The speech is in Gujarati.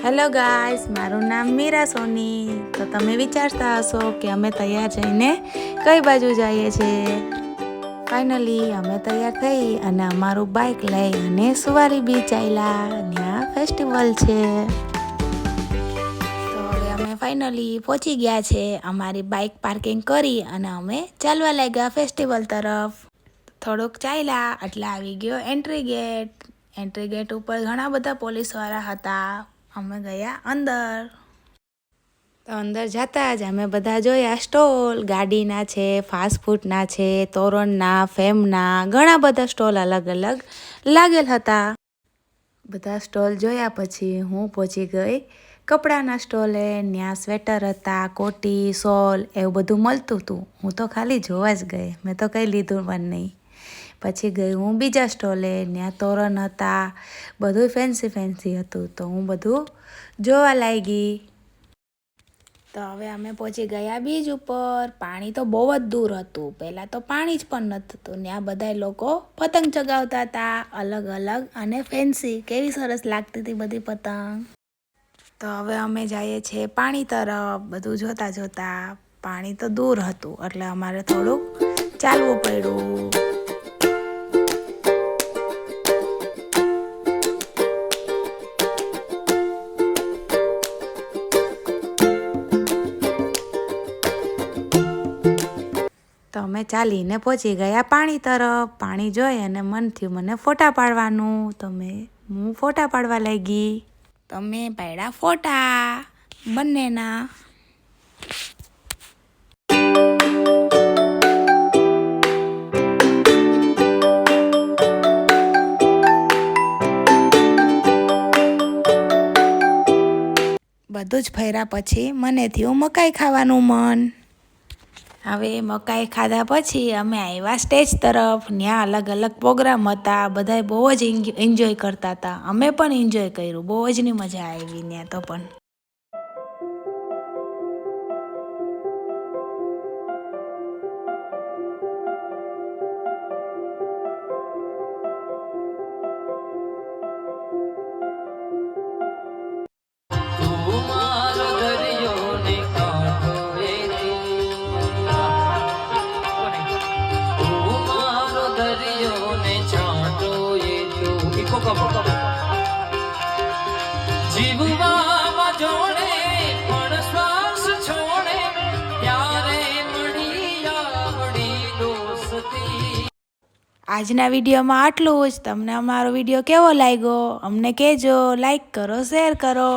હેલો ગાઈસ, મારું નામ મીરા સોની। તો તમે વિચારતા હશો કે અમે તૈયાર જઈને કઈ બાજુ જઈએ છીએ। ફાઇનલી અમે તૈયાર થઈ અને અમારું બાઇક લઈ અને સુવારી બીચ ચાલ્યા। ત્યાં ફેસ્ટિવલ છે। તો હવે અમે ફાઇનલી પહોંચી ગયા છે। અમારી બાઇક પાર્કિંગ કરી અને અમે ચાલવા લાગ્યા ફેસ્ટિવલ તરફ। થોડુંક ચાલ્યા એટલે આવી ગયો એન્ટ્રી ગેટ। એન્ટ્રી ગેટ ઉપર ઘણા બધા પોલીસવાળા હતા। અમે ગયા અંદર। તો અંદર જતા જ અમે બધા જોયા સ્ટોલ। ગાડીના છે, ફાસ્ટફૂડના છે, તોરણના, ફેમના, ઘણા બધા સ્ટોલ અલગ અલગ લાગેલ હતા। બધા સ્ટોલ જોયા પછી હું પહોંચી ગઈ કપડાના સ્ટોલે। ત્યાં સ્વેટર હતા, કોટી, શોલ એવું બધું મળતું હતું। હું તો ખાલી જોવા જ ગઈ, મેં તો કંઈ લીધું પણ નહીં। પછી ગઈ હું બીજા સ્ટોલે। ત્યાં તોરણ હતા, બધું ફેન્સી હતું। તો હું બધું જોવા લાગી। તો હવે અમે પહોંચી ગયા બીચ ઉપર। પાણી તો બહુ જ દૂર હતું, પહેલાં તો પાણી જ પણ નહોતું। ત્યાં બધા લોકો પતંગ ચગાવતા હતા અલગ અલગ અને ફેન્સી। કેવી સરસ લાગતી હતી બધી પતંગ। તો હવે અમે જઈએ છીએ પાણી તરફ। બધું જોતા પાણી તો દૂર હતું એટલે અમારે થોડુંક ચાલવું પડ્યું। તો અમે ચાલીને પહોંચી ગયા પાણી તરફ। પાણી જોઈ અને મન થયું મને ફોટા પાડવાનું। તો હું ફોટા પાડવા લાગી। તો મેં પાડ્યા ફોટા બંનેના। બધું જ ફર્યા પછી મને થયું મકાઈ ખાવાનું મન। હવે મકાઈ ખાધા પછી અમે આવ્યા સ્ટેજ તરફ। ત્યાં અલગ અલગ પ્રોગ્રામ હતા, બધાએ બહુ જ એન્જોય કરતા હતા। અમે પણ એન્જોય કર્યું, બહુ જ મજા આવી ત્યાં તો પણ। આજના વિડીયોમાં આટલું જ। તમને અમારો વિડીયો કેવો લાગ્યો અમને કહેજો। લાઈક કરો, શેર કરો।